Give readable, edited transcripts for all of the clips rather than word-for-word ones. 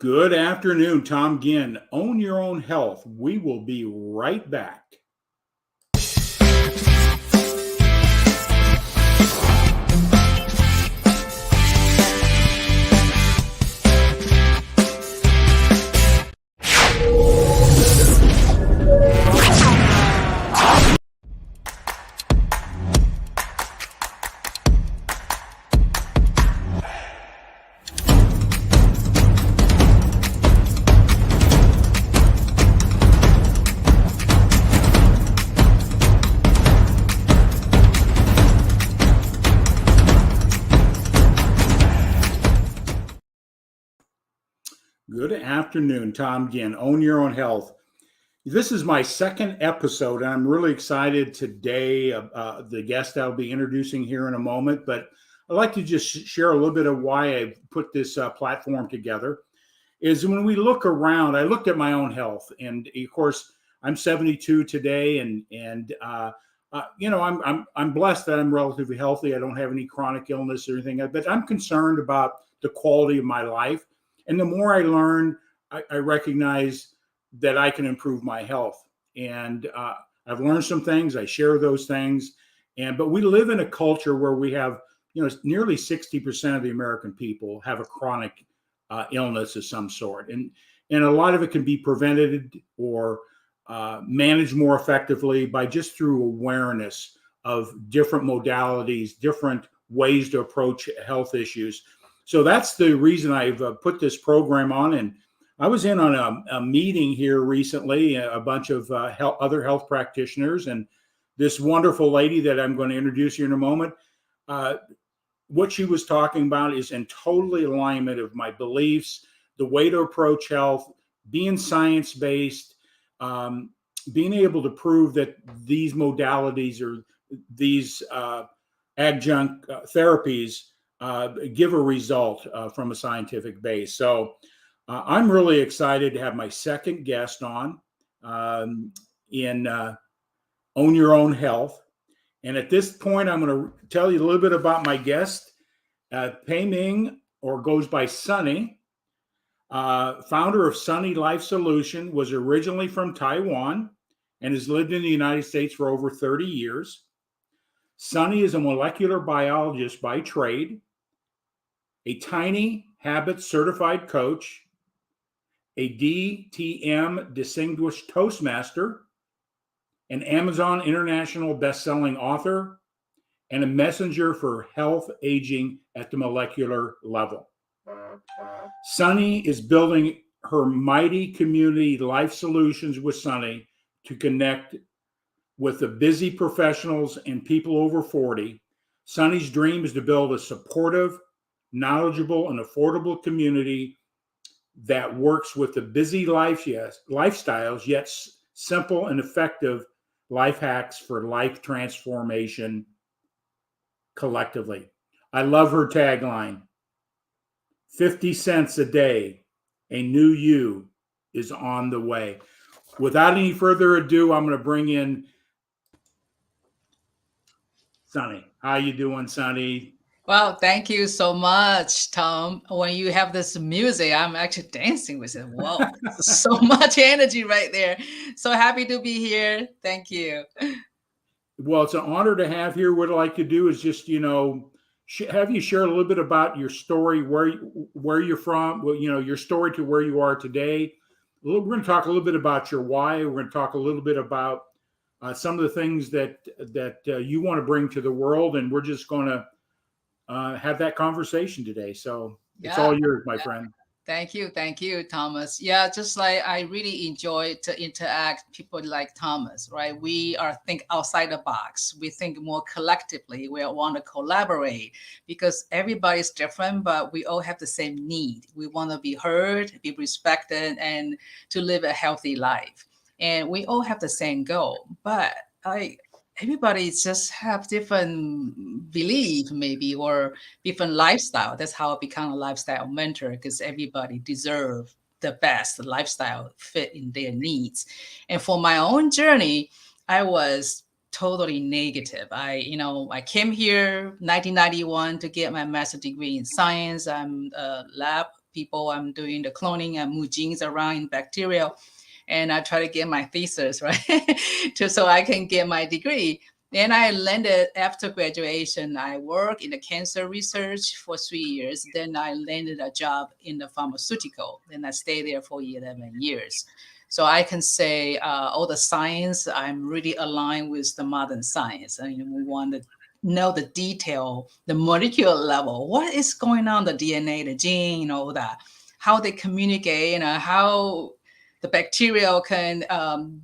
Good afternoon, Tom Ginn. Own your own health. We will be right back. Good afternoon, Tom Ginn. Own your own health. This is my second episode, and I'm really excited today. The guest I'll be introducing here in a moment, but I'd like to just share a little bit of why I put this platform together. Is when we look around, I looked at my own health, and of course, I'm 72 today, I'm blessed that I'm relatively healthy. I don't have any chronic illness or anything, but I'm concerned about the quality of my life. And the more I learn, I recognize that I can improve my health. And I've learned some things. I share those things. But we live in a culture where we have, nearly 60% of the American people have a chronic illness of some sort, and a lot of it can be prevented or managed more effectively by just through awareness of different modalities, different ways to approach health issues. So that's the reason I've put this program on. And I was in on a meeting here recently, a bunch of other health practitioners, and this wonderful lady that I'm going to introduce you in a moment. What she was talking about is in totally alignment of my beliefs, the way to approach health, being science-based, being able to prove that these modalities or these adjunct therapies give a result from a scientific base. So I'm really excited to have my second guest on in Own Your Own Health. And at this point, I'm going to tell you a little bit about my guest, Peiming, or goes by Sunny, founder of Sunny Life Solution, was originally from Taiwan and has lived in the United States for over 30 years. Sunny is a molecular biologist by trade, a Tiny Habits certified coach, a DTM distinguished Toastmaster, an Amazon International best-selling author, and a messenger for health aging at the molecular level. Sunny is building her mighty community Life Solutions with Sunny to connect with the busy professionals and people over 40. Sunny's dream is to build a supportive, knowledgeable, and affordable community that works with the busy lifestyles, yet simple and effective life hacks for life transformation collectively. I love her tagline, 50 cents a day, a new you is on the way. Without any further ado, I'm going to bring in Sunny. How you doing, Sunny? Well, thank you so much, Tom. When you have this music, I'm actually dancing with it. Whoa, so much energy right there. So happy to be here. Thank you. Well, it's an honor to have here. What I'd like to do is just, have you share a little bit about your story, where you're from, your story to where you are today. We're going to talk a little bit about your why. We're going to talk a little bit about some of the things that you want to bring to the world, and we're just going to have that conversation today. So it's all yours, my friend. Thank you, Thomas. Yeah, just like I really enjoy to interact people like Thomas, right? We are think outside the box. We think more collectively. We want to collaborate because everybody's different, but we all have the same need. We want to be heard, be respected, and to live a healthy life. And we all have the same goal, but everybody just have different belief maybe or different lifestyle. That's how I become a lifestyle mentor, because everybody deserve the best lifestyle fit in their needs. And for my own journey, I was totally negative. I came here 1991 to get my master's degree in science. I'm a lab people. I'm doing the cloning and move genes around in bacteria. And I try to get my thesis, right? So I can get my degree. Then I landed after graduation. I worked in the cancer research for 3 years. Then I landed a job in the pharmaceutical. Then I stayed there for 11 years. So I can say all the science, I'm really aligned with the modern science. I mean, we want to know the detail, the molecular level, what is going on, the DNA, the gene, all that, how they communicate, how the bacteria can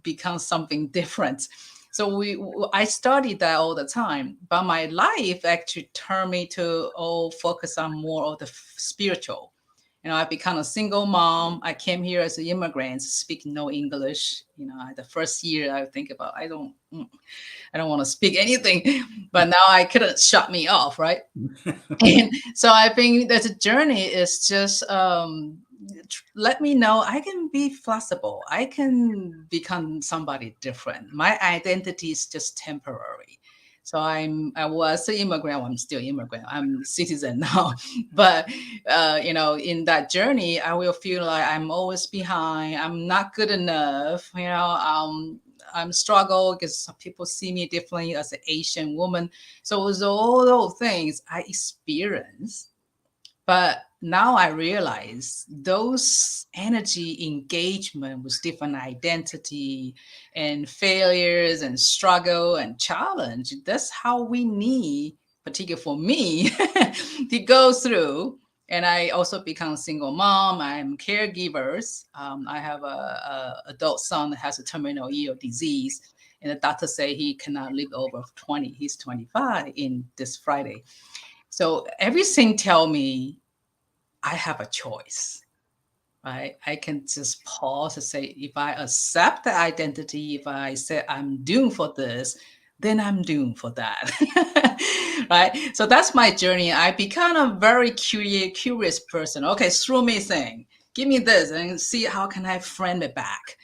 become something different. So I studied that all the time, but my life actually turned me to focus on more of the spiritual. I become a single mom. I came here as an immigrant, speaking no English. The first year I think about, I don't want to speak anything, but now I couldn't shut me off, right? And so I think that the journey is just let me know I can be flexible. I can become somebody different. My identity is just temporary. So I was an immigrant. I'm still immigrant. I'm a citizen now. But in that journey, I will feel like I'm always behind. I'm not good enough. I'm struggle because people see me differently as an Asian woman. So it was all those things I experienced. But now I realize those energy engagement with different identity and failures and struggle and challenge, that's how we need, particularly for me, to go through. And I also become a single mom. I'm caregivers. I have a adult son that has a terminal ill disease. And the doctor say he cannot live over 20. He's 25 in this Friday. So everything tell me I have a choice, right? I can just pause and say, if I accept the identity, if I say I'm doomed for this, then I'm doomed for that, right? So that's my journey. I become a very curious person. Okay, throw me a thing, give me this, and see how can I frame it back.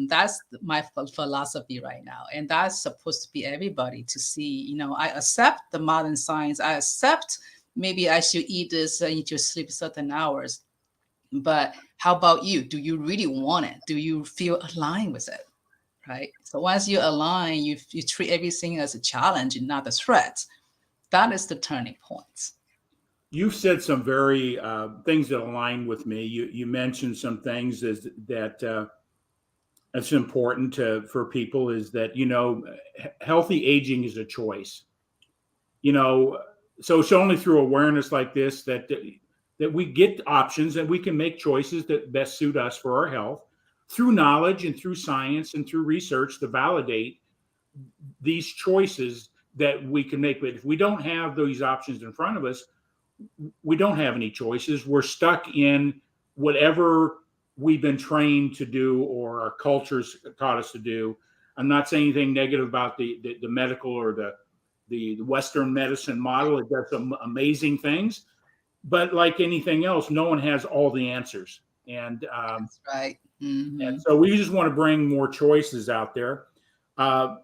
That's my philosophy right now, and that's supposed to be everybody to see. I accept the modern science. I accept maybe I should eat this, I need to sleep certain hours. But how about you? Do you really want it? Do you feel aligned with it? Right. So once you align, you treat everything as a challenge and not a threat. That is the turning point. You've said some very things that align with me. You mentioned some things that that's important for people is that healthy aging is a choice. So it's only through awareness like this that we get options, and we can make choices that best suit us for our health through knowledge and through science and through research to validate these choices that we can make. But if we don't have these options in front of us, we don't have any choices. We're stuck in whatever we've been trained to do or our cultures taught us to do. I'm not saying anything negative about the medical or the Western medicine model. It does some amazing things, but like anything else, no one has all the answers. And That's right. Mm-hmm. and so we just want to bring more choices out there.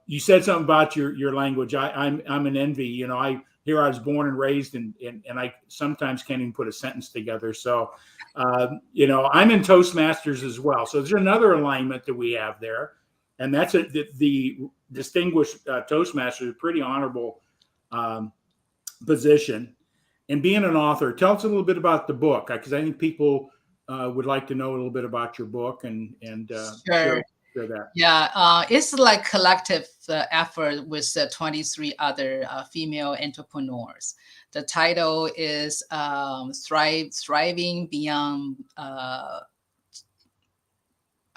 You said something about your language. I'm an envy. I was born and raised, and I sometimes can't even put a sentence together. So, I'm in Toastmasters as well. So there's another alignment that we have there, and that's the distinguished Toastmaster, a pretty honorable position. And being an author, tell us a little bit about the book, because I think people would like to know a little bit about your book and Sure. share that. Yeah, it's like collective effort with 23 other female entrepreneurs. The title is Thriving Beyond.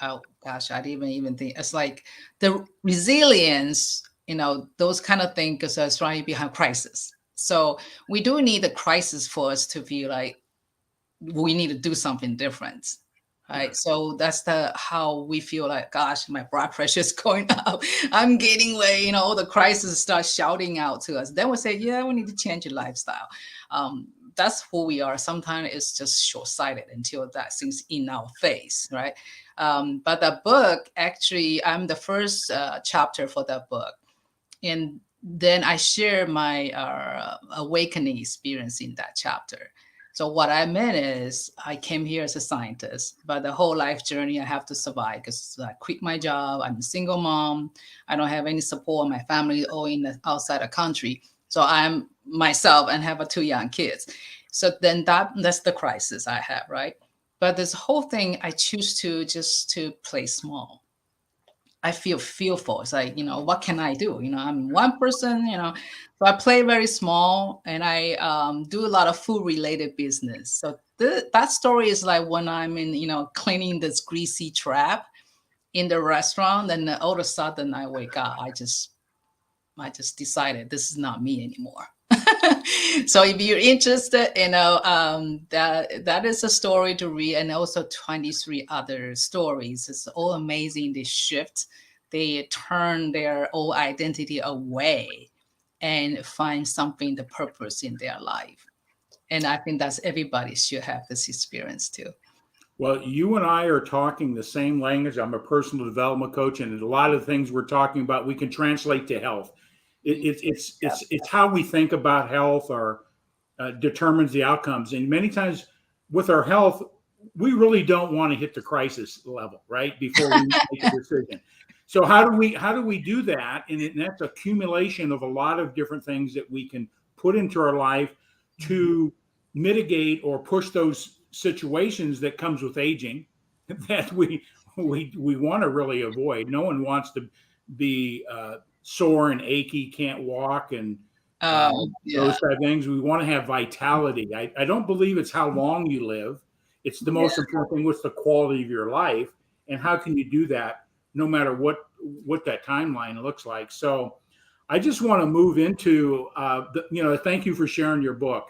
Oh gosh, I didn't even think. It's like the resilience, those kind of things, because thriving behind crisis. So we do need a crisis for us to feel like we need to do something different. Right. So that's how we feel like, gosh, my blood pressure is going up. I'm gaining weight, all the crises start shouting out to us. Then we say, yeah, we need to change your lifestyle. That's who we are. Sometimes it's just short-sighted until that thing's in our face, right? But the book, actually, I'm the first chapter for that book. And then I share my awakening experience in that chapter. So what I meant is I came here as a scientist, but the whole life journey I have to survive because I quit my job. I'm a single mom. I don't have any support. My family all in the outside the country. So I'm myself and have two young kids. So then that's the crisis I have, right? But this whole thing, I choose to just to play small. I feel fearful. It's like, what can I do? I'm one person, so I play very small and I do a lot of food related business. So that story is like when I'm in, cleaning this greasy trap in the restaurant, and then all of a sudden I wake up. I just decided this is not me anymore. So if you're interested, that is a story to read, and also 23 other stories. It's all amazing. They shift, they turn their old identity away and find something, the purpose in their life. And I think that's everybody should have this experience too. Well, you and I are talking the same language. I'm a personal development coach, and a lot of the things we're talking about we can translate to health. It's how we think about health or determines the outcomes. And many times with our health, we really don't want to hit the crisis level, right? Before we make a decision. So how do we do that? And that's accumulation of a lot of different things that we can put into our life to mitigate or push those situations that comes with aging that we want to really avoid. No one wants to be sore and achy, can't walk, and Yeah. those type of things. We want to have vitality. I don't believe it's how long you live. It's the most important thing. What's the quality of your life, and how can you do that no matter what that timeline looks like? So I just want to move into, thank you for sharing your book.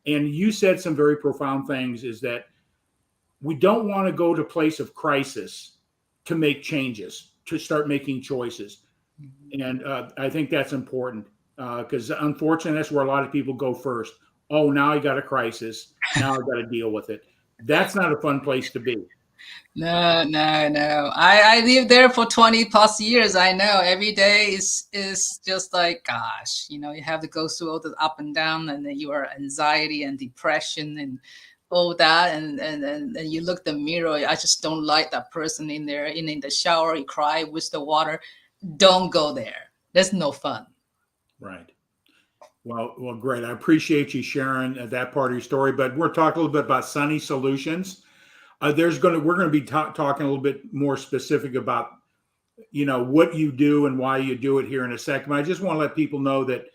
And you said some very profound things, is that we don't want to go to a place of crisis to make changes, to start making choices. And I think that's important because unfortunately, that's where a lot of people go first. Oh, now I got a crisis. Now I got to deal with it. That's not a fun place to be. No, no, no. I lived there for 20 plus years. I know every day is just like, gosh, you have to go through all the up and down, and then your anxiety and depression and all that, and you look the mirror. I just don't like that person in there, in the shower. You cry with the water. Don't go there. There's no fun. Right. Well, great. I appreciate you sharing that part of your story. But we're talking a little bit about Sunny Solutions. We're going to be talking a little bit more specific about what you do and why you do it here in a second. But I just want to let people know that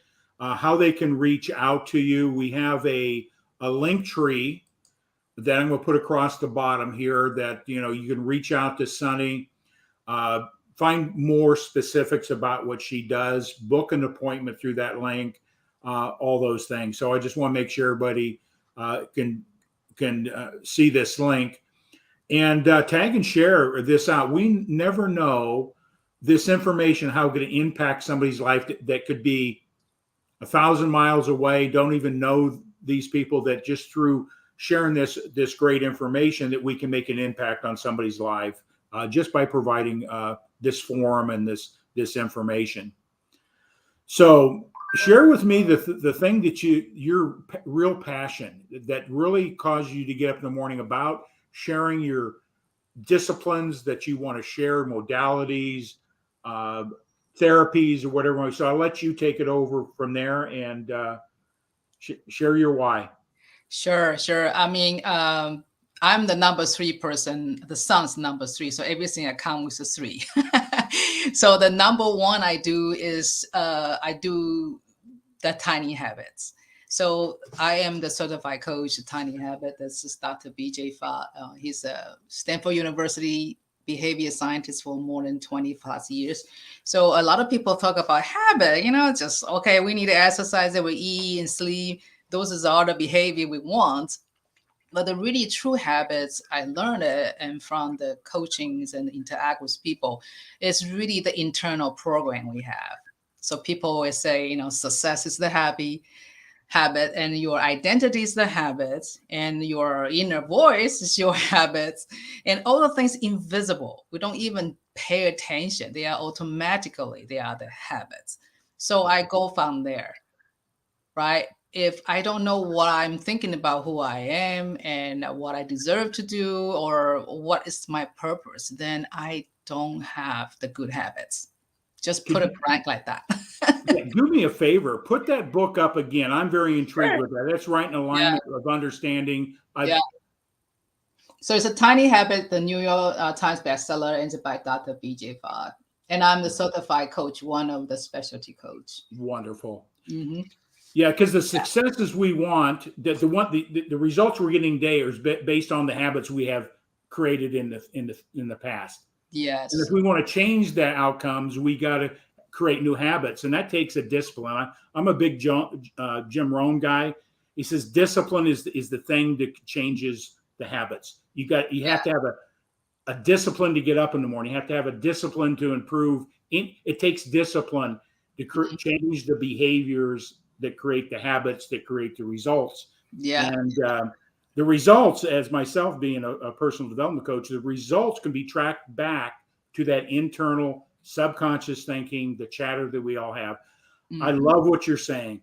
how they can reach out to you. We have a link tree that I'm going to put across the bottom here that you can reach out to Sunny, find more specifics about what she does, book an appointment through that link, all those things. So I just want to make sure everybody can see this link. And tag and share this out. We never know this information, how it could impact somebody's life that could be 1,000 miles away, don't even know these people, that just through sharing this great information that we can make an impact on somebody's life just by providing this forum and this information. So share with me the thing that your real passion that really caused you to get up in the morning about sharing your disciplines that you want to share, modalities, therapies, or whatever. So I'll let you take it over from there and share your why. Sure, sure. I mean, I'm the number 3 person. The sun's number 3, so everything I count with a 3. So the number 1 I do is I do the tiny habits. So I am the certified coach of Tiny Habit. This is Dr. BJ Fa. He's a Stanford University behavior scientist for more than 20 plus years. So a lot of people talk about habit, just, okay, we need to exercise, that we eat and sleep. Those is all the behavior we want. But the really true habits, I learned it and from the coachings and interact with people, is really the internal program we have. So people always say, success is the habit, and your identity is the habits, and your inner voice is your habits, and all the things invisible. We don't even pay attention. They are the habits. So I go from there, right? if I don't know what I'm thinking about who I am and what I deserve to do or what is my purpose, then I don't have the good habits. Just Could put it you blank like that. do me a favor? Put that book up again. I'm very intrigued Sure. with that. That's right in Yeah. alignment of understanding. Yeah. So it's a tiny habit, the New York Times bestseller, and it's by Dr. BJ Fogg. And I'm the certified coach, one of the specialty coach. Wonderful. Hmm. Yeah, because the successes we want, that the results we're getting today are based on the habits we have created in the past. And if Yes. we want to change the outcomes, we got to create new habits, and that takes a discipline. I'm a big Jim Rohn guy. He says discipline is the thing that changes the habits. You have to have a discipline to get up in the morning. You have to have a discipline to improve. It takes discipline to change the behaviors that create the habits that create the results. Yeah. And the results, as myself being a personal development coach, the results can be tracked back to that internal subconscious thinking, the chatter that we all have. I love what you're saying.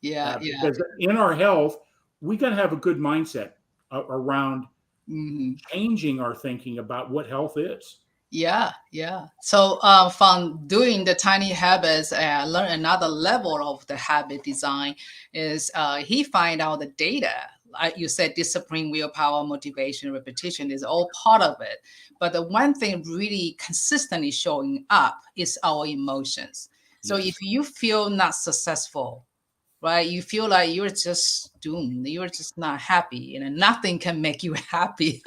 Yeah. Yeah. Because in our health, we got to have a good mindset around changing our thinking about what health is. Yeah, yeah. So from doing the tiny habits, I learned another level of the habit design is he find out the data. Like you said, discipline, willpower, motivation, repetition is all part of it. But the one thing really consistently showing up is our emotions. So Yes. if you feel not successful, right? You feel like you're just doomed. You're just not happy, and nothing can make you happy.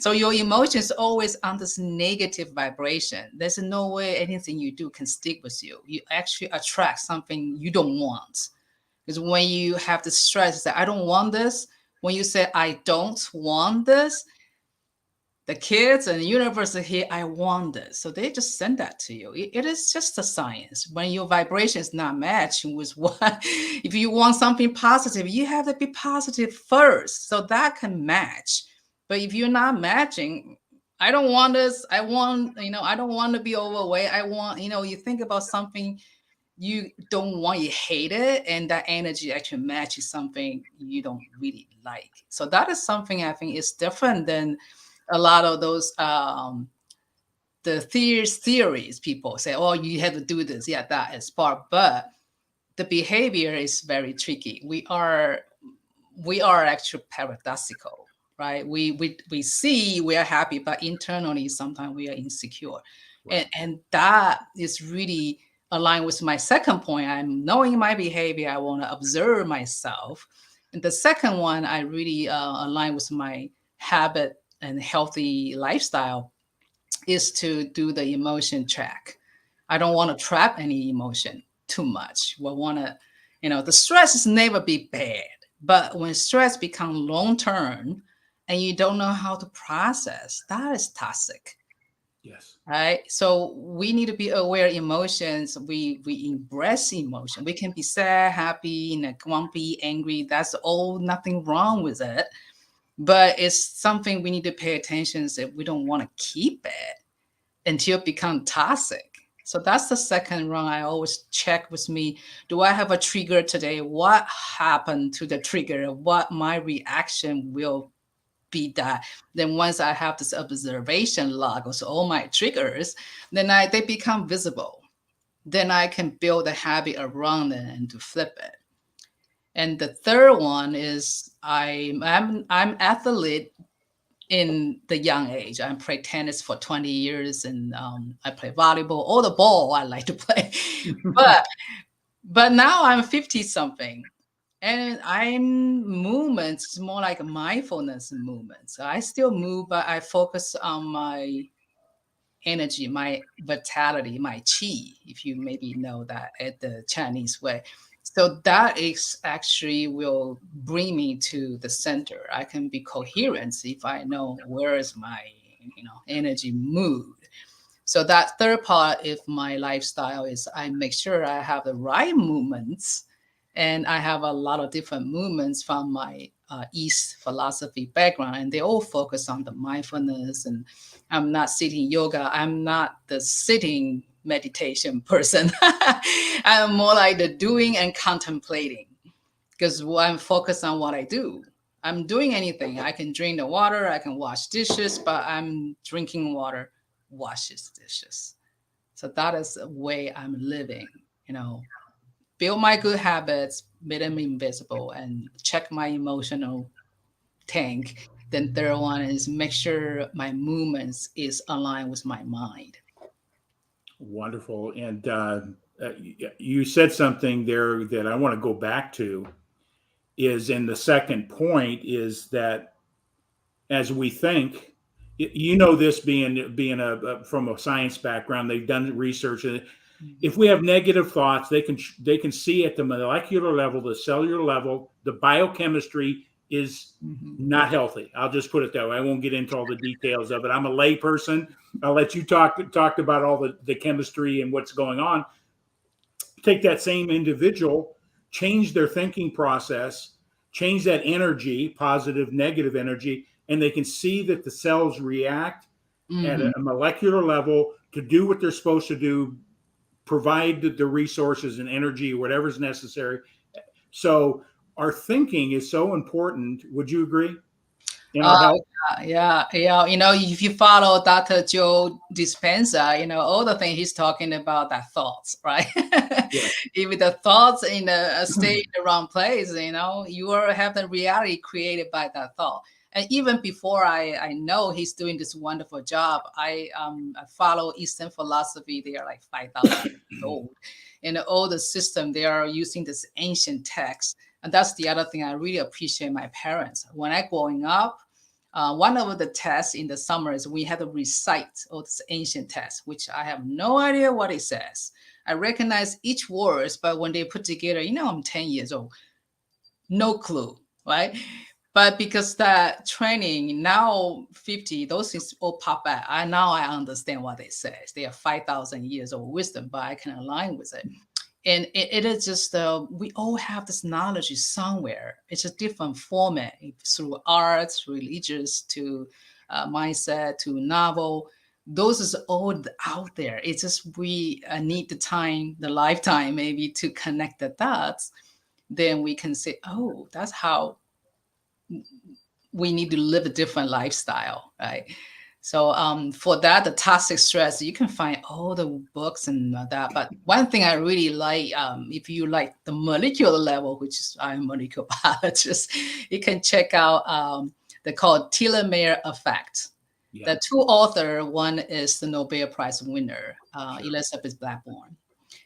So your emotions always on this negative vibration. There's no way anything you do can stick with you. You actually attract something you don't want. Because when you have the stress that I don't want this, when you say I don't want this, the kids and the universe are here, I want this. So they just send that to you. It is just a science. When your vibration is not matching with what, if you want something positive, you have to be positive first. So that can match. But if you're not matching, I don't want this. I want, I don't want to be overweight. I want, you think about something you don't want, you hate it, and that energy actually matches something you don't really like. So that is something I think is different than a lot of those the theories people say, oh, you have to do this. Yeah, that is part, but the behavior is very tricky. We are actually paradoxical, right? We see we are happy, but internally sometimes we are insecure. Right. And that is really aligned with my second point. I'm knowing my behavior. I want to observe myself. And the second one, I really align with my habit and healthy lifestyle is to do the emotion track. I don't want to trap any emotion too much. We want to, the stress is never be bad, but when stress becomes long term and you don't know how to process, that is toxic. Yes. Right. So we need to be aware of emotions. We embrace emotion. We can be sad, happy, grumpy, angry. That's all, nothing wrong with it. But it's something we need to pay attention to. We don't want to keep it until it becomes toxic. So that's the second run. I always check with me. Do I have a trigger today? What happened to the trigger? What my reaction will be that? Then once I have this observation log of all my triggers, then they become visible. Then I can build a habit around it and to flip it. And the third one is I'm athlete in the young age. I played tennis for 20 years and I play volleyball, all the ball I like to play. but now I'm 50 something and I'm movements more like mindfulness movements. I still move, but I focus on my energy, my vitality, my qi, if you maybe know that at the Chinese way. So that is actually will bring me to the center. I can be coherent if I know where is my energy mood. So that third part, if my lifestyle is I make sure I have the right movements, and I have a lot of different movements from my East philosophy background, and they all focus on the mindfulness. And I'm not sitting yoga. I'm not the sitting meditation person. I'm more like the doing and contemplating. because I'm focused on what I do. I'm doing anything. I can drink the water, I can wash dishes, but I'm drinking water, washes dishes. So that is the way I'm living, you know, build my good habits, make them invisible, and check my emotional tank. Then third one is make sure my movements is aligned with my mind. Wonderful. And you said something there that I want to go back to. Is in the second point is that as we think, you know, this being from a science background, they've done research. And if we have negative thoughts, they can see at the molecular level, the cellular level, the biochemistry is not healthy. I'll just put it that way. I won't get into all the details of it. I'm a lay person. I'll let you talk about all the chemistry and what's going on. Take that same individual, change their thinking process, change that energy, positive, negative energy, and they can see that the cells react at a molecular level to do what they're supposed to do, provide the resources and energy, whatever's necessary. So our thinking is so important. Would you agree? In our health? Yeah. You know, if you follow Dr. Joe Dispenza, you know, all the things he's talking about are thoughts, right? Yeah. If the thoughts in the stay in the wrong place, you know, you will have the reality created by that thought. And even before I know he's doing this wonderful job, I follow Eastern philosophy. They are like 5,000 years old. In the older system, they are using this ancient text. And that's the other thing I really appreciate my parents. When I growing up, one of the tests in the summers, we had to recite all this ancient text, which I have no idea what it says. I recognize each words, but when they put together, you know, I'm 10 years old, no clue, right? But because that training now 50, those things all pop out. Now I understand what they say. They are 5,000 years of wisdom, but I can align with it. And it is just we all have this knowledge somewhere. It's a different format through arts, religious, to mindset, to novel. Those is all out there. It's just we need the time, the lifetime, maybe to connect the dots. Then we can say, oh, that's how we need to live a different lifestyle, right? So for that, the toxic stress, you can find all the books and that. But one thing I really like, if you like the molecular level, which is I'm a molecular biologist, you can check out they're called telomere effect. Yeah. The two author, one is the Nobel Prize winner, Elizabeth Blackburn.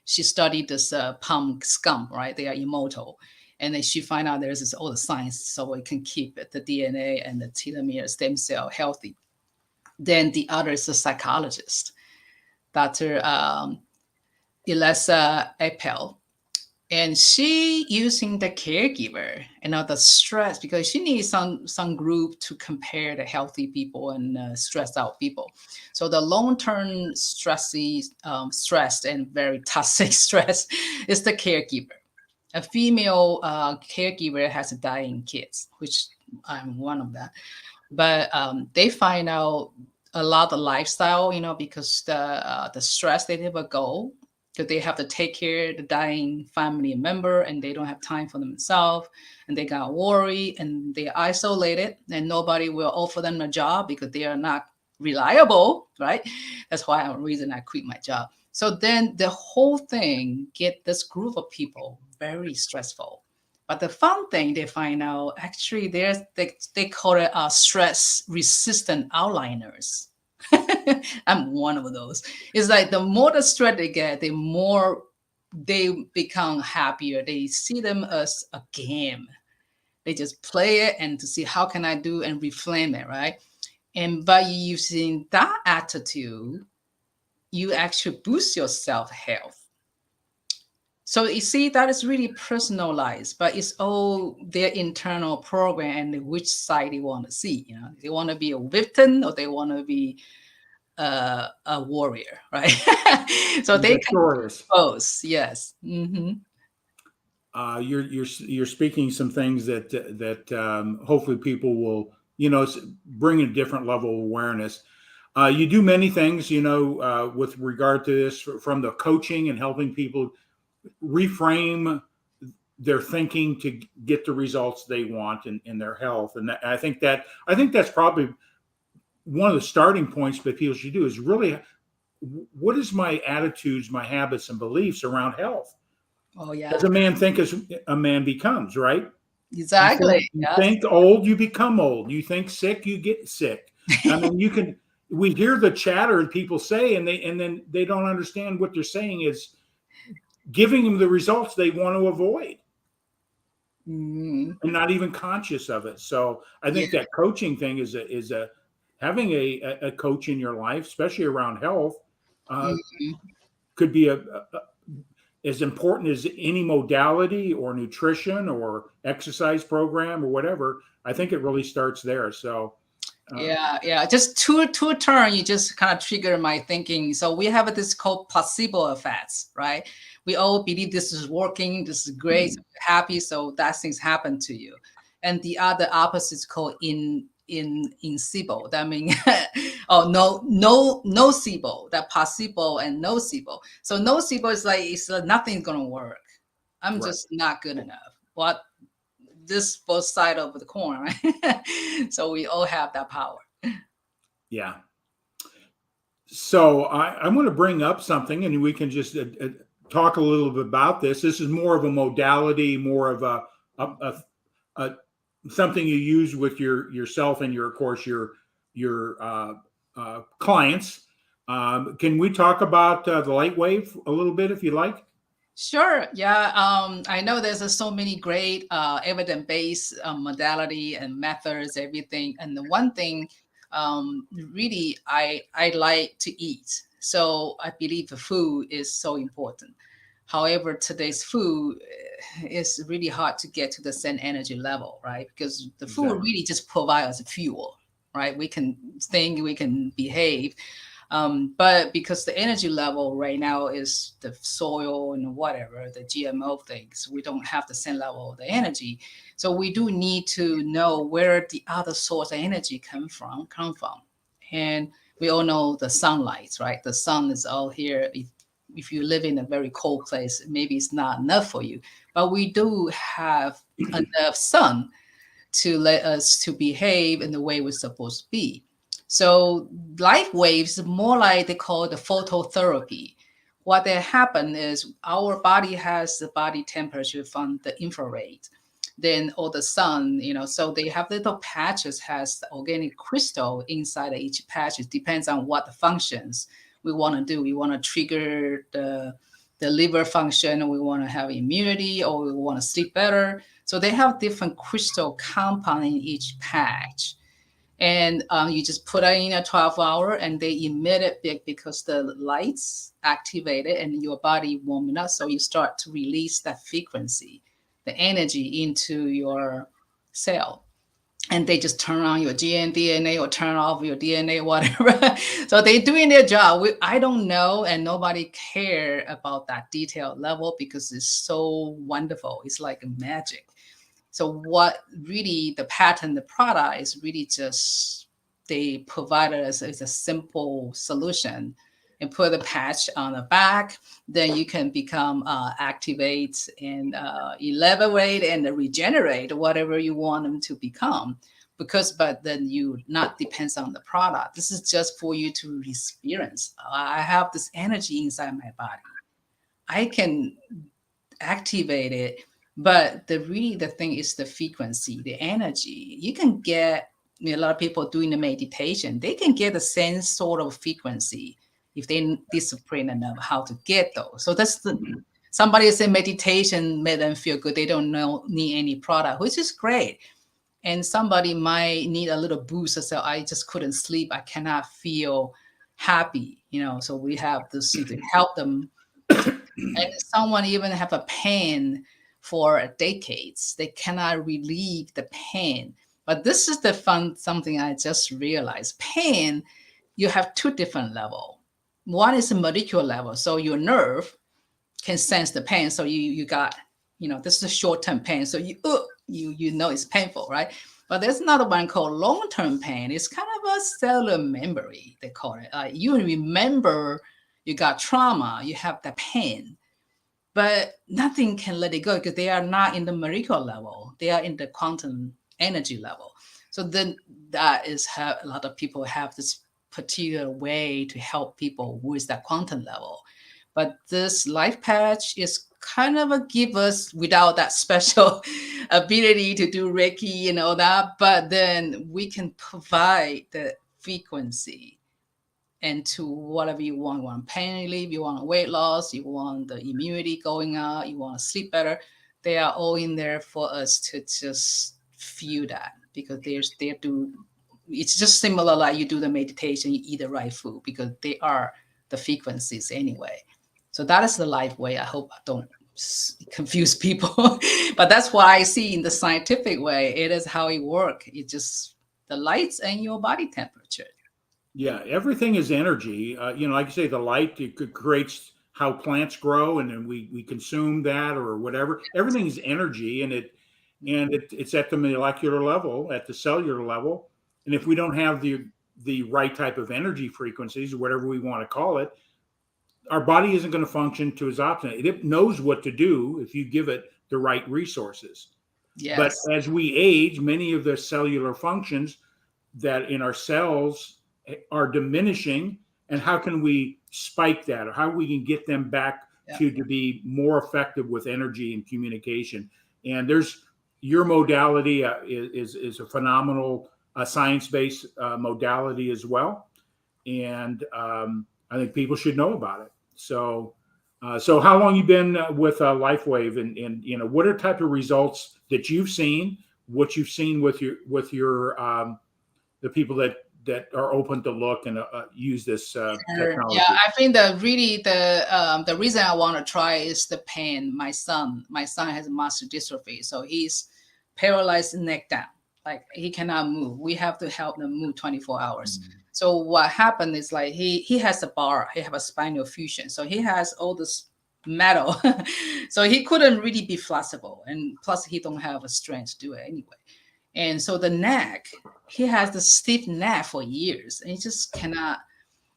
She studied this palm scum, right? They are immortal. And then she find out there's all the science so it can keep the DNA and the telomere stem cell healthy. Then the other is a psychologist, Dr. Elisa Appel. And she using the caregiver and the stress because she needs some group to compare the healthy people and stressed out people. So the long-term stressed and very toxic stress is the caregiver. A female caregiver has dying kids, which I'm one of that. But they find out a lot of lifestyle, you know, because the stress they never go because they have to take care of the dying family member and they don't have time for themselves and they got worried and they're isolated and nobody will offer them a job because they are not reliable, right? That's why the reason I quit my job. So then the whole thing get this group of people very stressful. But the fun thing they find out actually they call it stress resistant outliners. I'm one of those. It's like the more the stress they get, the more they become happier. They see them as a game. They just play it and to see how can I do and reframe it, right? And by using that attitude, you actually boost your self-health. So you see, that is really personalized, but it's all their internal program and which side they want to see. You know, they want to be a victim or they want to be a warrior, right? So they can both. Yes. Mm-hmm. You're speaking some things that hopefully people will bring a different level of awareness. You do many things, with regard to this, from the coaching and helping people reframe they're thinking to get the results they want in their health. And I think that's probably one of the starting points that people should do is really, what is my attitudes, my habits and beliefs around health? Oh yeah, As a man think as a man becomes, right? exactly. You Yes. think old, you become old. You think sick, you get sick. I mean, we hear the chatter people say, and then they don't understand what they're saying is giving them the results they want to avoid Mhm. and not even conscious of it. So I Yeah. think that coaching thing is a having a coach in your life, especially around health, Mhm. could be as important as any modality or nutrition or exercise program or whatever. I think it really starts there. So Yeah. Just two turn, you just kind of trigger my thinking. So we have this called placebo effects, right? We all believe this is working, this is great, so we're happy, so that things happen to you. And the other opposite is called in SIBO. That means oh no nocebo, that placebo and nocebo. So nocebo is like it's nothing's gonna work. I'm right. just not good enough. What this both side of the coin, right? So we all have that power. Yeah. So I'm going to bring up something, and we can just talk a little bit about this. This is more of a modality, more of a, a something you use with yourself and your, of course, your clients. Can we talk about the light wave a little bit, if you like? Sure. Yeah. I know there's so many great evidence-based modality and methods, everything. And the one thing, really, I like to eat. So I believe the food is so important. However, today's food is really hard to get to the same energy level, right? Because the food Exactly. really just provides us fuel, right? We can think, we can behave, but because the energy level right now is the soil and whatever, the GMO things, we don't have the same level of the energy. So we do need to know where the other source of energy come from. And we all know the sunlight, right? The sun is all here. If you live in a very cold place, maybe it's not enough for you. But we do have enough sun to let us to behave in the way we're supposed to be. So light waves more like they call the phototherapy. What that happen is our body has the body temperature from the infrared, then or the sun, so they have little patches has the organic crystal inside of each patch. It depends on what the functions we want to do. We want to trigger the liver function, or we want to have immunity, or we want to sleep better. So they have different crystal compound in each patch. And you just put it in a 12-hour and they emit it because the lights activate it and your body warming up. So you start to release that frequency, the energy into your cell. And they just turn on your DNA or turn off your DNA, whatever. So they're doing their job. I don't know, and nobody care about that detailed level because it's so wonderful. It's like magic. So what really the patent, the product is really just they provided us as a simple solution and put a patch on the back. Then you can become activate and elaborate and regenerate whatever you want them to become. But then you not depends on the product. This is just for you to experience. I have this energy inside my body. I can activate it, but the thing is the frequency, the energy. You can get a lot of people doing the meditation, they can get the same sort of frequency if they discipline enough how to get those. So that's the somebody say meditation made them feel good, they don't need any product, which is great. And somebody might need a little boost, so I just couldn't sleep, I cannot feel happy, so we have this to help them. And someone even have a pain for decades, they cannot relieve the pain. But this is the fun something I just realized. Pain, you have two different level. One is a molecular level, so your nerve can sense the pain. So you got, this is a short-term pain, so you know it's painful, right? But there's another one called long-term pain. It's kind of a cellular memory, they call it. You remember you got trauma, you have the pain, but nothing can let it go because they are not in the molecular level. They are in the quantum energy level. So then that is how a lot of people have this particular way to help people with that quantum level. But this life patch is kind of a give us without that special ability to do Reiki and all that. But then we can provide the frequency and to whatever you want. You want pain relief, you want weight loss, you want the immunity going up, you want to sleep better. They are all in there for us to just feel that because they do. It's just similar like you do the meditation, you eat the right food because they are the frequencies anyway. So that is the light way. I hope I don't confuse people, but that's what I see in the scientific way. It is how it works. It just the lights and your body temperature. Yeah, everything is energy. Like you say, the light creates how plants grow, and then we consume that or whatever. Everything is energy, and it's at the molecular level, at the cellular level. And if we don't have the right type of energy frequencies, or whatever we want to call it, our body isn't going to function to its optimum. It knows what to do if you give it the right resources. But Yes. as we age, many of the cellular functions that in our cells are diminishing, and how can we spike that, or how we can get them back to be more effective with energy and communication. And there's your modality is a phenomenal science-based modality as well, and I think people should know about it. So how long you been with LifeWave, and what are type of results that you've seen, what you've seen with your the people that are open to look and use this technology? Yeah, I think the reason I want to try is the pain. My son has muscular dystrophy, so he's paralyzed neck down, like he cannot move. We have to help him move 24 hours. Mm-hmm. So what happened is like he has a bar, he have a spinal fusion, so he has all this metal, so he couldn't really be flexible, and plus he don't have a strength to do it anyway. And so the neck, he has the stiff neck for years, and he just cannot.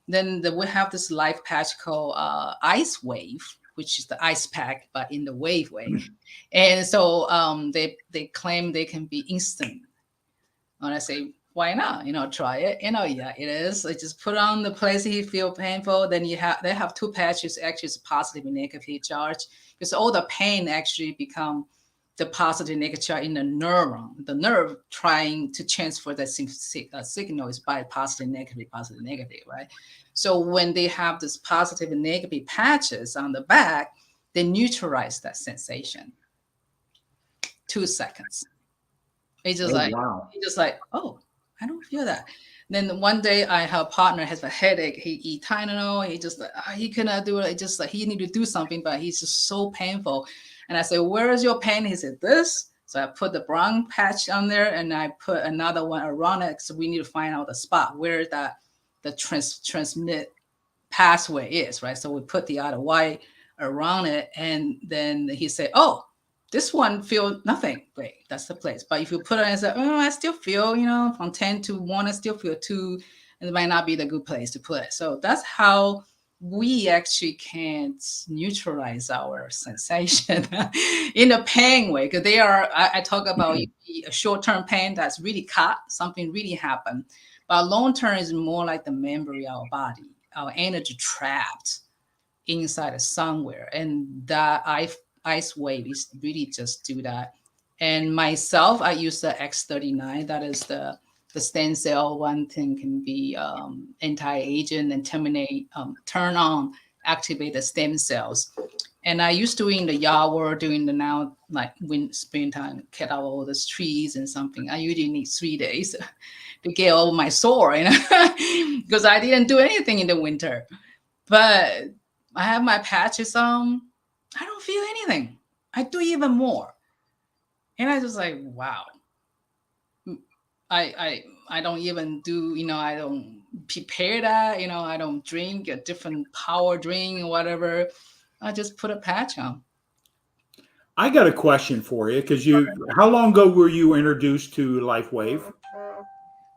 Then we have this life patch called Ice Wave, which is the ice pack, but in the wave way. And so they claim they can be instant. And I say, why not? Try it. Yeah, it is. I just put on the place you feel painful. Then they have two patches, actually it's positive and negative charge, because all the pain actually become the positive negative charge in the neuron. The nerve trying to transfer that signal is by positive, negative, right? So when they have this positive and negative patches on the back, they neutralize that sensation. 2 seconds. It's just oh, I don't feel that. Then one day I have a partner has a headache. He eat Tylenol. He just he cannot do it. It's just like he need to do something, but he's just so painful. And I said, where is your pain? He said, this. So I put the brown patch on there, and I put another one around it. So we need to find out the spot where the transmit pathway is, right? So we put the other white around it, and then he said, oh, this one feel nothing. Great, that's the place. But if you put it and say, oh, I still feel, from 10 to 1, I still feel 2, and it might not be the good place to put it. So that's how we actually can't neutralize our sensation in a pain way, because I talk about a short-term pain that's really caught, something really happened, but long-term is more like the memory of our body, our energy trapped inside of somewhere, and that ice wave is really just do that. And myself, I use the X39, that is the stem cell. One thing can be anti-aging and turn on, activate the stem cells. And I used to in the yard work doing the now, like when springtime, cut out all those trees and something. I usually need 3 days to get over my sore, because I didn't do anything in the winter. But I have my patches on. I don't feel anything. I do even more. And I was like, wow. I don't even do, I don't prepare that, I don't drink a different power drink or whatever. I just put a patch on. I got a question for you, because how long ago were you introduced to LifeWave?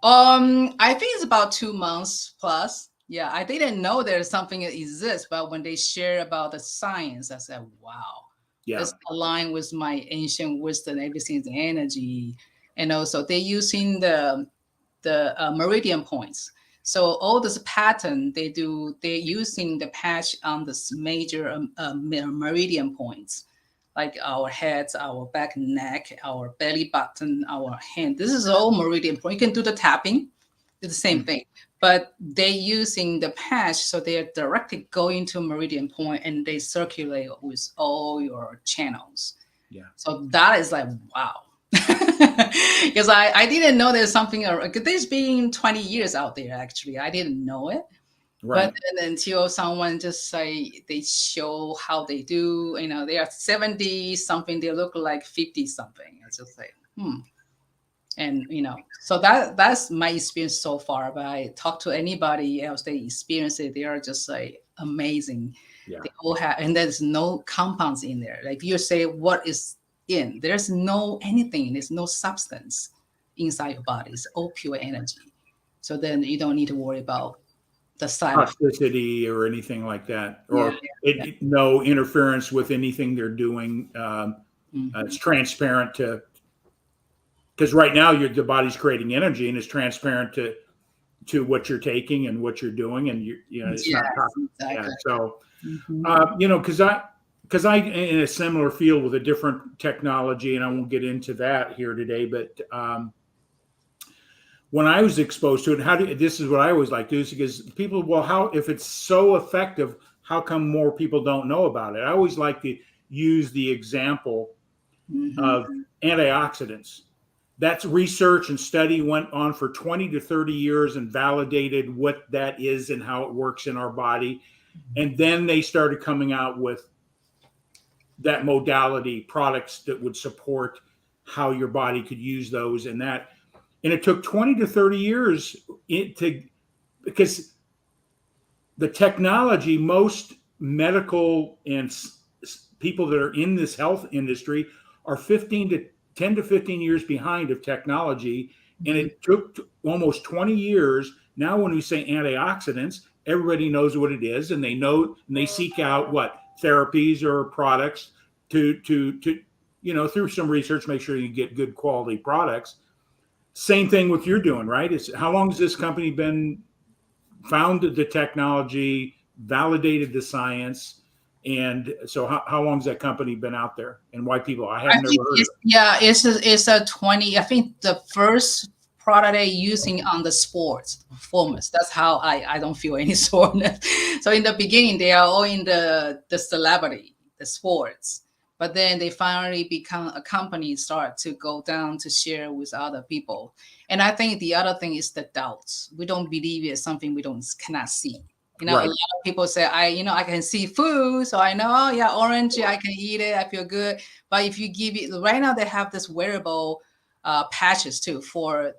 I think it's about 2 months plus. Yeah, I didn't know there's something that exists, but when they share about the science, I said, wow, Yeah. this aligned with my ancient wisdom, everything's energy. And also they're using the meridian points. So all this pattern they're using the patch on this major meridian points, like our heads, our back, neck, our belly button, our hand. This is all meridian point. You can do the tapping, do the same thing, but they're using the patch, so they're directly going to meridian point and they circulate with all your channels. Yeah. So that is like, wow. Because I didn't know there's something, there's been 20 years out there, actually. I didn't know it. Right. But then until someone just say, they show how they do, they are 70 something, they look like 50 something. It's just like, And, so that's my experience so far. But I talk to anybody else, they experience it, they are just like amazing. Yeah. They all have, and there's no compounds in there. Like you say, what is in? There's no anything. There's no substance inside your body. It's all pure energy. So then you don't need to worry about the side toxicity or anything like that, or no interference with anything they're doing. It's transparent to, because right now the body's creating energy and it's transparent to what you're taking and what you're doing, and it's not toxic. Exactly. Yeah, so because I in a similar field with a different technology, and I won't get into that here today, but when I was exposed to it, this is what I always like to do, is because people, well, how, if it's so effective, how come more people don't know about it? I always like to use the example of antioxidants. That's research and study went on for 20 to 30 years and validated what that is and how it works in our body. And then they started coming out with that modality products that would support how your body could use those and that. And it took 20 to 30 years because the technology, most medical and people that are in this health industry are 10 to 15 years behind of technology. And it took almost 20 years. Now, when we say antioxidants, everybody knows what it is, and they know, and they seek out what therapies or products to through some research, make sure you get good quality products. Same thing with you're doing, right? It's how long has this company been founded, the technology, validated the science, and so how long has that company been out there, and why people? I have never heard of it. Yeah, it's a 20. I think the first product they're using on the sports performance. That's how I don't feel any soreness. So in the beginning, they are all in the celebrity, the sports. But then they finally become a company, start to go down to share with other people. And I think the other thing is the doubts. We don't believe it's something we cannot see. A lot of people say, I can see food, so I know, orange, I can eat it, I feel good. But if you give it, right now they have this wearable patches too for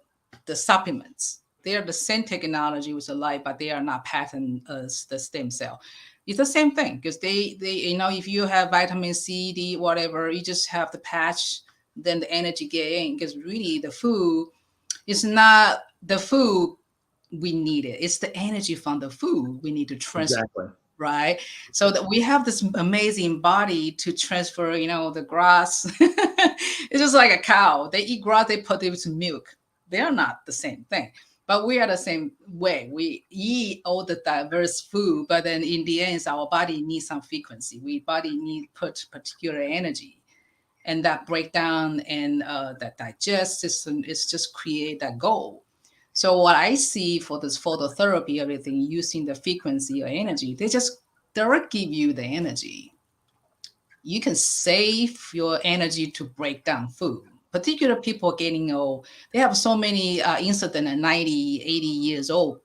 the supplements. They are the same technology with the light, but they are not patent as the stem cell. It's the same thing, because they if you have vitamin C, D, whatever, you just have the patch, then the energy get in. Because really the food is not the food we need it. It's the energy from the food we need to transfer. Exactly. Right. So that we have this amazing body to transfer, the grass. It's just like a cow. They eat grass, they produce milk. They are not the same thing. But we are the same way. We eat all the diverse food, but then in the end, our body needs some frequency. Body need put particular energy, and that breakdown and that digest system is just create that goal. So what I see for this phototherapy, everything using the frequency or energy, they just directly give you the energy. You can save your energy to break down food. Particular people getting old, they have so many incidents at 90, 80 years old.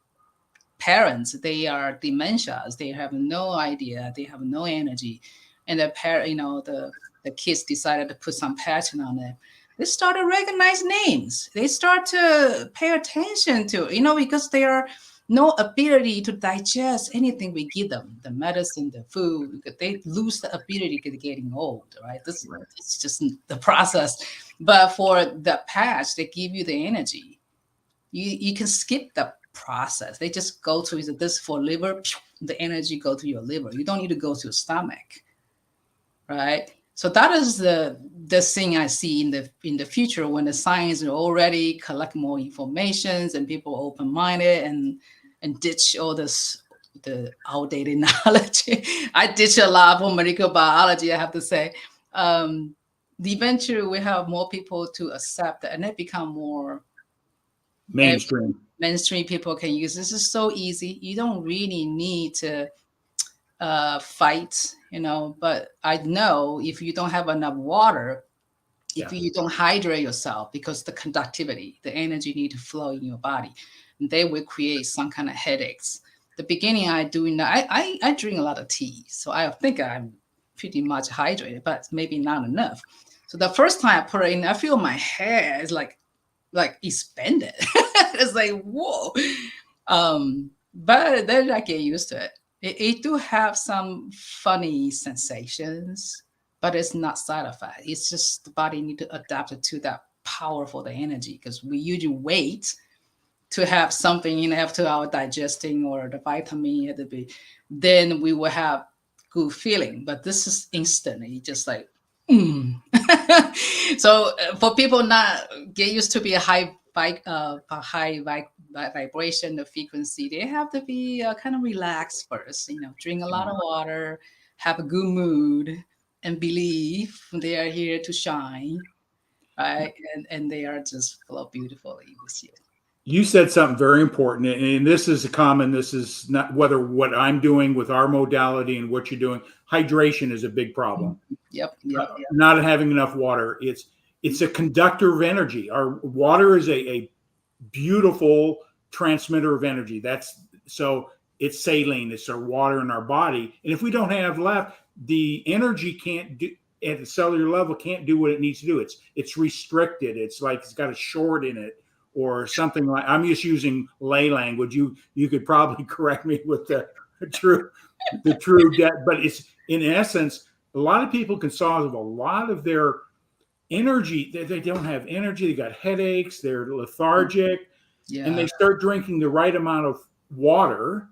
Parents, they are dementias. They have no idea. They have no energy. And the kids decided to put some pattern on it. They start to recognize names. They start to pay attention to, because they are no ability to digest anything we give them, the medicine, the food. They lose the ability to getting old, right? It's just the process. But for the patch, they give you the energy. You can skip the process. They just go to this for liver, the energy go to your liver. You don't need to go to your stomach, right? So that is the thing I see in the future when the science will already collect more informations and people are open-minded and ditch all this the outdated knowledge. I ditch a lot for medical biology, I have to say. Eventually we have more people to accept that, and it become more mainstream. People can use this. Is so easy. You don't really need to fight, but I know if you don't have enough water, if you don't hydrate yourself, because the conductivity, the energy need to flow in your body, they will create some kind of headaches. The beginning I drink a lot of tea, so I think I'm pretty much hydrated, but maybe not enough. So the first time I put it in, I feel my hair is like expanded. It's like, whoa. But then I get used to it. It do have some funny sensations, but it's not side effect. It's just the body need to adapt it to that powerful the energy, because we usually wait to have something after our digesting or the vitamin at the be, then we will have good feeling. But this is instantly just like, So for people not get used to be a high vibration, the frequency, they have to be kind of relaxed first. Drink a lot of water, have a good mood, and believe they are here to shine, right? And they are just flow beautifully with you. You said something very important, and this is not whether what I'm doing with our modality and what you're doing. Hydration is a big problem. Yep. Not having enough water. It's a conductor of energy. Our water is a beautiful transmitter of energy. So it's saline. It's our water in our body. And if we don't have left, the energy can't do at the cellular level, can't do what it needs to do. It's restricted. It's like it's got a short in it, or something like. I'm just using lay language. You could probably correct me with the true depth, but it's in essence, a lot of people can solve a lot of their energy. They don't have energy. They got headaches. They're lethargic, and they start drinking the right amount of water.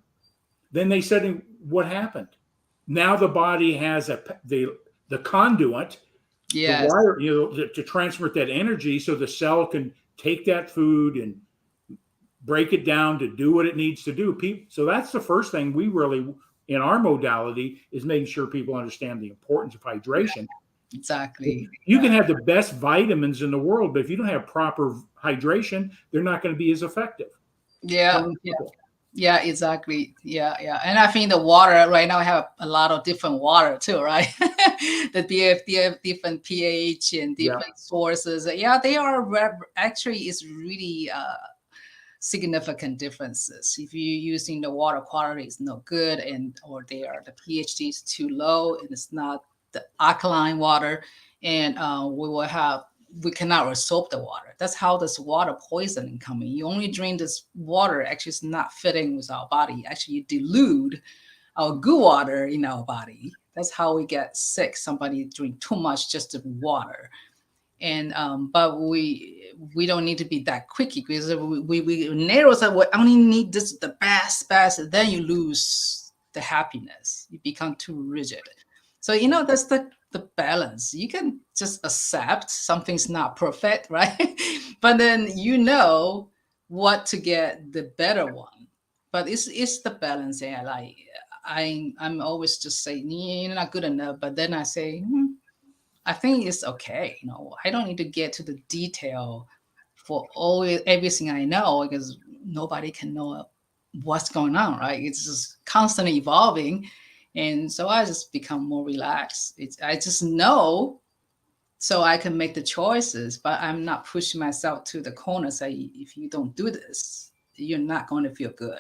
Then they said, "What happened?" Now the body has the conduit, the wire, to transmit that energy, so the cell can take that food and break it down to do what it needs to do. So that's the first thing we really, in our modality, is making sure people understand the importance of hydration. Exactly. You can have the best vitamins in the world, but if you don't have proper hydration, they're not going to be as effective. Yeah, exactly. Yeah. And I think the water right now, I have a lot of different water too, right? the different pH and different sources. Yeah, they are actually is really significant differences. If you're using the water quality is no good, or the pH is too low, and it's not the alkaline water, and we cannot resorb the water. That's how this water poisoning coming. You only drink this water, actually it's not fitting with our body. Actually, you dilute our good water in our body. That's how we get sick. Somebody drink too much just the water. And but we don't need to be that quicky, because we narrow, so we only need this the best, then you lose the happiness. You become too rigid. So that's the balance. You can just accept something's not perfect, right? But then what to get the better one. But it's the balance. I'm always just saying you're not good enough, but then I say I think it's okay. I don't need to get to the detail for everything I know, because nobody can know what's going on, right? It's just constantly evolving. And so I just become more relaxed. I just know so I can make the choices, but I'm not pushing myself to the corner, say, if you don't do this, you're not going to feel good.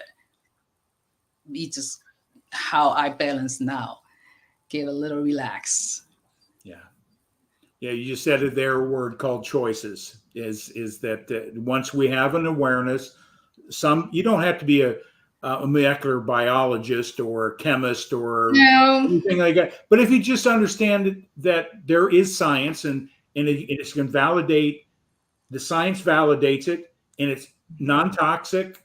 It's just how I balance now. Get a little relaxed. Yeah, you just said it there, a word called choices, is that once we have an awareness, you don't have to be a molecular biologist or a chemist or anything like that. But if you just understand that there is science and it can validate, the science validates it, and it's non-toxic,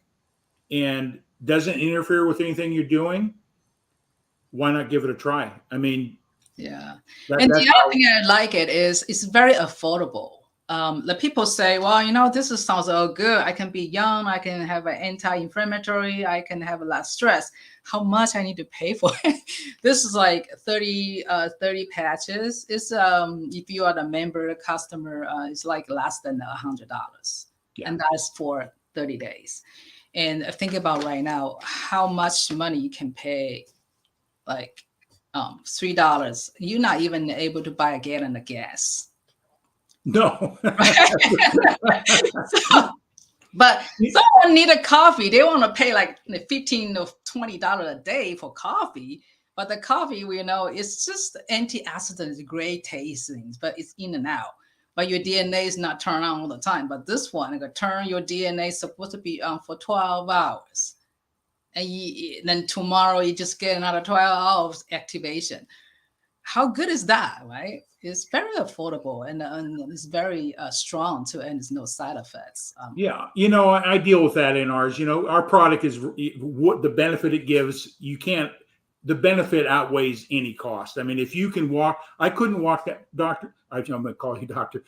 and doesn't interfere with anything you're doing, why not give it a try? I mean, Yeah. that, And that's the other how. thing I like it is it's very affordable. The people say, well, this sounds all good. I can be young. I can have an anti-inflammatory. I can have a lot of stress. How much I need to pay for it? This is like 30 patches. It's if you are the member customer, it's like less than $100, Yeah. and that's for 30 days. And think about right now how much money you can pay, like $3. You're not even able to buy a gallon of gas. No. So, but someone need a coffee. They want to pay like $15 or $20 a day for coffee. But the coffee, we know, it's just antioxidants, great tastings, but it's in and out. But your DNA is not turned on all the time. But this one, it turn your DNA is supposed to be on for 12 hours. And then tomorrow you just get another 12 hours activation. How good is that, right? It's very affordable and it's very strong too, and there's no side effects. Yeah, I deal with that in ours. Our product is what the benefit it gives. You can't. The benefit outweighs any cost. I mean, if you can walk, I couldn't walk that, doctor. I'm going to call you doctor,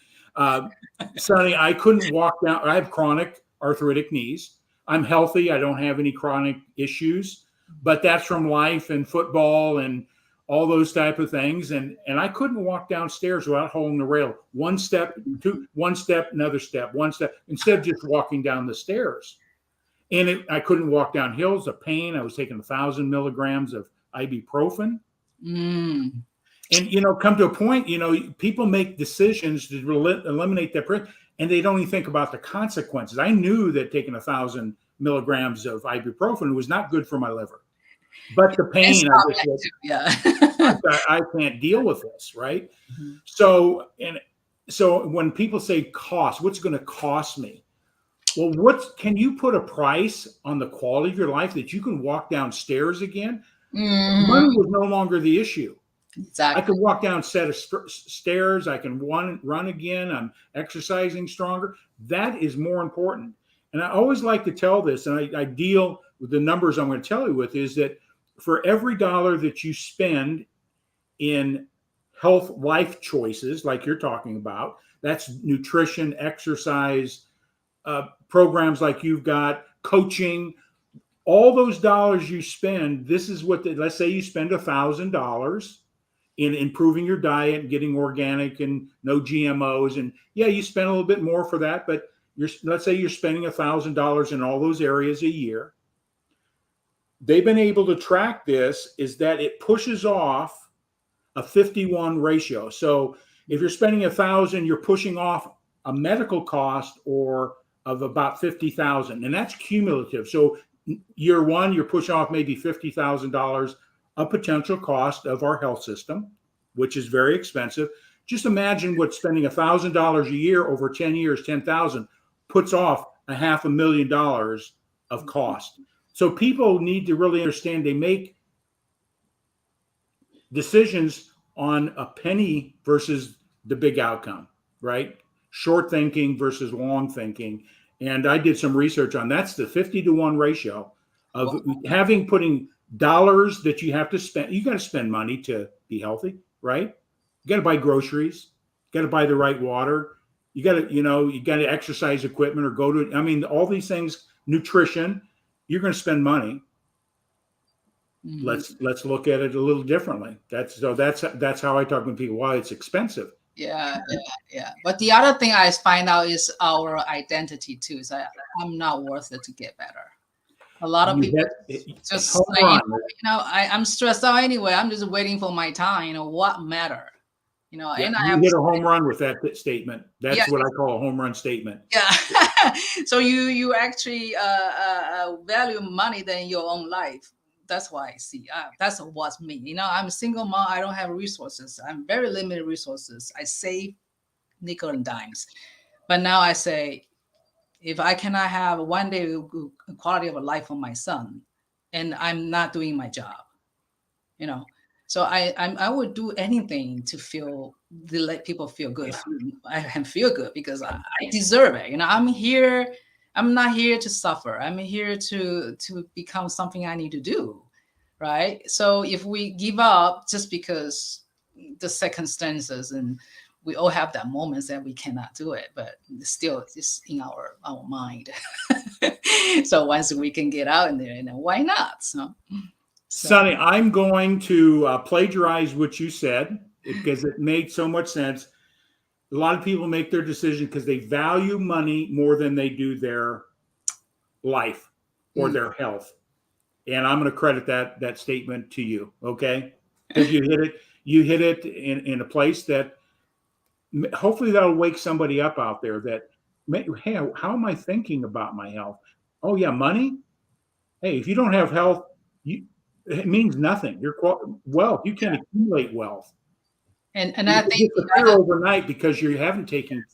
Sonny. I couldn't walk down. I have chronic arthritic knees. I'm healthy. I don't have any chronic issues, but that's from life and football and all those type of things. And I couldn't walk downstairs without holding the rail. One step, one step, another step, one step, instead of just walking down the stairs. And I couldn't walk down hills of pain. I was taking 1,000 milligrams of ibuprofen. Mm. And, come to a point, people make decisions to eliminate that pressure, and they don't even think about the consequences. I knew that taking 1,000 milligrams of ibuprofen was not good for my liver. But the pain, I can't deal with this, right? Mm-hmm. So when people say cost, what's going to cost me? Well, can you put a price on the quality of your life that you can walk downstairs again? Mm-hmm. Money was no longer the issue. Exactly. I can walk down a set of stairs. I can run again. I'm exercising stronger. That is more important. And I always like to tell this, and I deal with the numbers I'm going to tell you with, is that for every dollar that you spend in health life choices, like you're talking about, that's nutrition, exercise, programs like you've got, coaching, all those dollars you spend, this is what, let's say you spend $1,000 in improving your diet and getting organic and no GMOs. And yeah, you spend a little bit more for that, but let's say you're spending $1,000 in all those areas a year. They've been able to track this, is that it pushes off a 51 ratio. So if you're spending 1,000, you're pushing off a medical cost of about 50,000, and that's cumulative. So year one, you're pushing off maybe $50,000 a potential cost of our health system, which is very expensive. Just imagine what spending $1,000 a year over 10 years, 10,000 puts off $500,000 of cost. So people need to really understand they make decisions on a penny versus the big outcome, right? Short thinking versus long thinking. And I did some research on that's the 50-to-1 ratio of putting dollars that you have to spend. You got to spend money to be healthy, right? You got to buy groceries, you got to buy the right water. You got to, exercise equipment or all these things, nutrition, you're going to spend money. Mm-hmm. Let's look at it a little differently. That's how I talk with people. Why it's expensive. Yeah. But the other thing I find out is our identity too. Is I'm not worth it to get better. A lot of people just say, I'm stressed out anyway. I'm just waiting for my time. What matter? And I hit a home run with that statement. That's what I call a home run statement. Yeah. So you actually value money than your own life. That's why I see. That's what's me. I'm a single mom. I don't have resources. I'm very limited resources. I save nickel and dimes. But now I say, if I cannot have one day quality of a life for my son, and I'm not doing my job, so I would do anything to let people feel good. I can feel good because I deserve it. I'm here. I'm not here to suffer. I'm here to become something I need to do, right? So if we give up just because the circumstances, and we all have that moments that we cannot do it, but still it's in our mind. So once we can get out in there, and then why not? So Sonny, I'm going to plagiarize what you said because it made so much sense. A lot of people make their decision because they value money more than they do their life or mm, their health. And I'm going to credit that statement to you, okay? Because you hit it in a place that hopefully that'll wake somebody up out there that, hey, how am I thinking about my health? Oh yeah, money. Hey, if you don't have health, it means nothing. Wealth. You can't accumulate wealth. and I It think disappear overnight because you haven't taken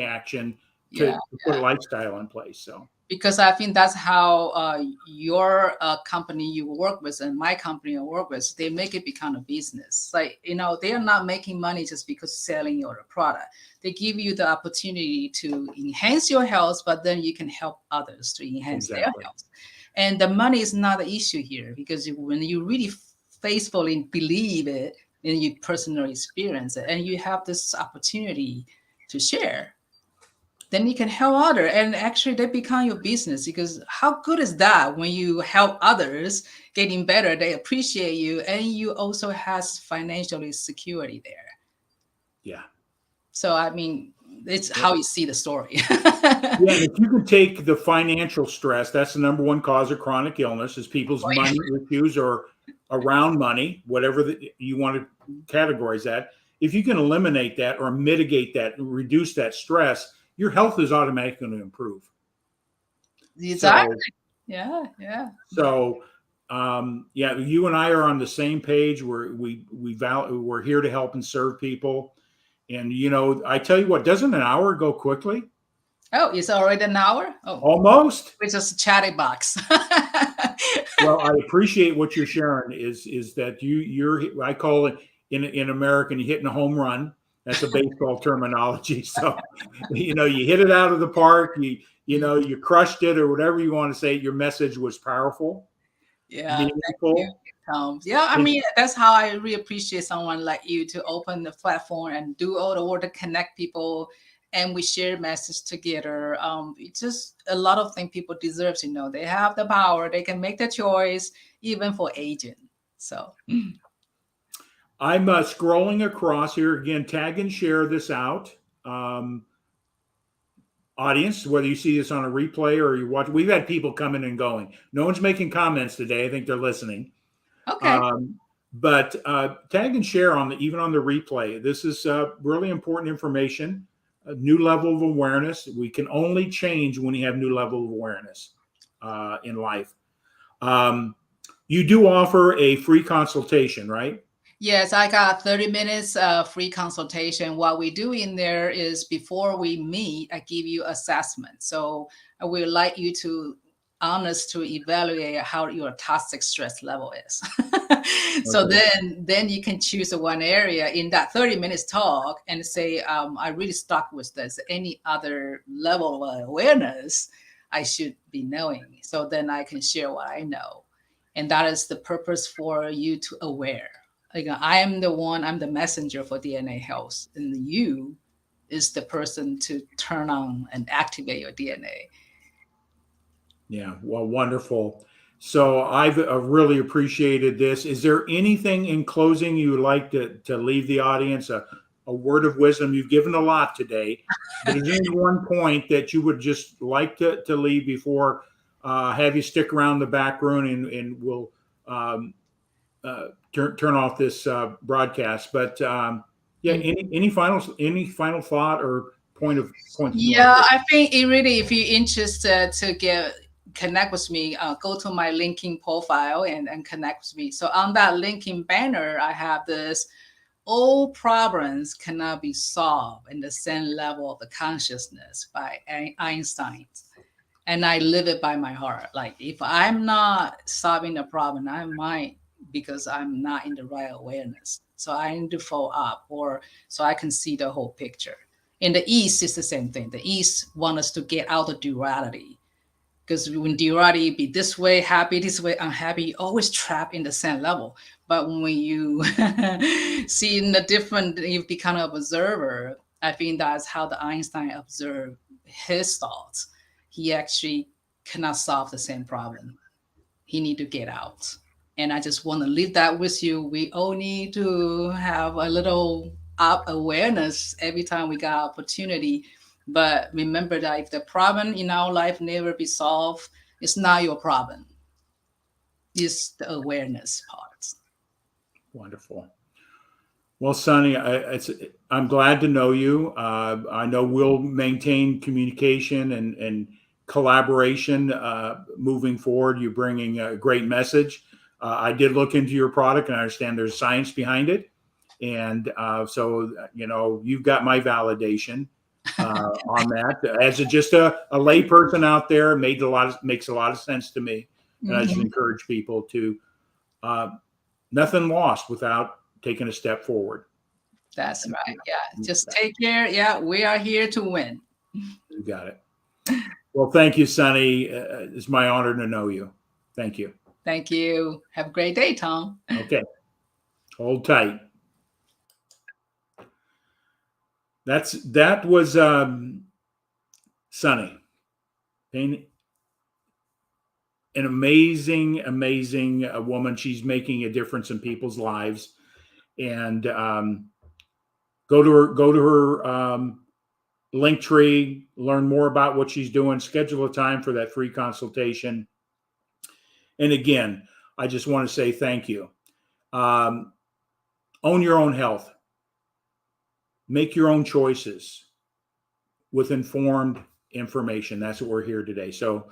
action to yeah, put a lifestyle in place. So because I think that's how your company you work with and my company I work with, they make it become a business. Like, they are not making money just because selling your product. They give you the opportunity to enhance your health, but then you can help others to enhance their exactly. health. And the money is not the issue here, because when you really faithfully believe it and you personally experience it and you have this opportunity to share, then you can help other, and actually they become your business. Because how good is that when you help others getting better, they appreciate you, and you also has financially security there. Yeah. So I mean, it's Yeah. how you see the story. Yeah, and if you can take the financial stress, that's the number one cause of chronic illness is people's money issues or around money, whatever you want to categorize that. If you can eliminate that or mitigate that, reduce that stress, your health is automatically going to improve. Exactly. So, Yeah, yeah. so yeah, you and I are on the same page. We're here to help and serve people. And I tell you what, doesn't an hour go quickly? Oh, it's already an hour. Oh, Almost. we're just a chatty box. Well, I appreciate what you're sharing. Is that you're I call it in American, you hitting a home run. That's a baseball terminology. So, you hit it out of the park. You crushed it, or whatever you want to say. Your message was powerful, Yeah, thank you, meaningful. Tom. Yeah, I And mean, that's how I really appreciate someone like you to open the platform and do all the work to connect people, and we share message together. It's just a lot of things people deserve to know. They have the power. They can make the choice, even for aging. So, I'm scrolling across here again. Tag and share this out. Um, Audience, whether you see this on a replay or you watch, we've had people coming and going. No one's making comments today. I think they're listening. okay. Um, but tag and share even on the replay. This is really important information. A new level of awareness. We can only change when you have new level of awareness in life. You do offer a free consultation, right? Yes, I got 30 minutes free consultation. What we do in there is before we meet, I give you assessment. So I would like you to honest to evaluate how your toxic stress level is. So Okay. then you can choose one area in that 30 minutes talk and say, I really stuck with this. Any other level of awareness I should be knowing. So then I can share what I know. And that is the purpose for you to aware. Like, I'm the messenger for DNA health, and you is the person to turn on and activate your DNA. Yeah. Well, wonderful. So I've really appreciated this. Is there anything in closing you would like to leave the audience? A word of wisdom? You've given a lot today, but is there any one point that you would just like to leave before have you stick around the back room and we'll turn off this broadcast? But yeah, Mm. any final thought or points you want Yeah, to I think it really, if you're interested to connect with me, go to my LinkedIn profile and connect with me. So on that LinkedIn banner, I have this: all problems cannot be solved in the same level of the consciousness by Einstein. And I live it by my heart. Like, if I'm not solving a problem, I might, because I'm not in the right awareness. So I need to follow up, or so I can see the whole picture. In the East, it's the same thing. The East want us to get out of duality. Because when you already be this way, happy, this way, unhappy, you always trapped in the same level. But when you see in the different, you become an observer. I think that's how the Einstein observed his thoughts. He actually cannot solve the same problem. He need to get out. And I just want to leave that with you. We all need to have a little up awareness every time we got opportunity. But remember that if the problem in our life never be solved, it's not your problem. It's the awareness part. Wonderful. Well, Sonny, I'm glad to know you. I know we'll maintain communication and collaboration moving forward. You're bringing a great message. I did look into your product, and I understand there's science behind it. And so, you've got my validation on that. As just a lay person out there, makes a lot of sense to me. And I just encourage people to nothing lost without taking a step forward. That's right. Yeah. Just take care. Yeah. We are here to win. You got it. Well, thank you, Sonny. It's my honor to know you. Thank you. Thank you. Have a great day, Tom. Okay. Hold tight. That was Sonny. An amazing woman. She's making a difference in people's lives. And go to her link tree, learn more about what she's doing, schedule a time for that free consultation. And again, I just want to say thank you. Own your own health. Make your own choices with informed information. That's what we're here today. So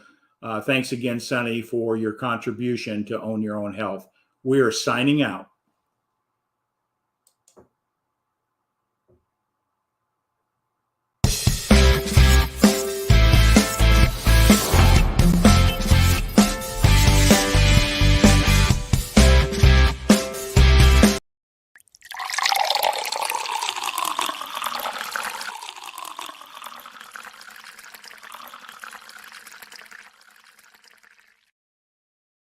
thanks again, Sonny, for your contribution to Own Your Own Health. We are signing out.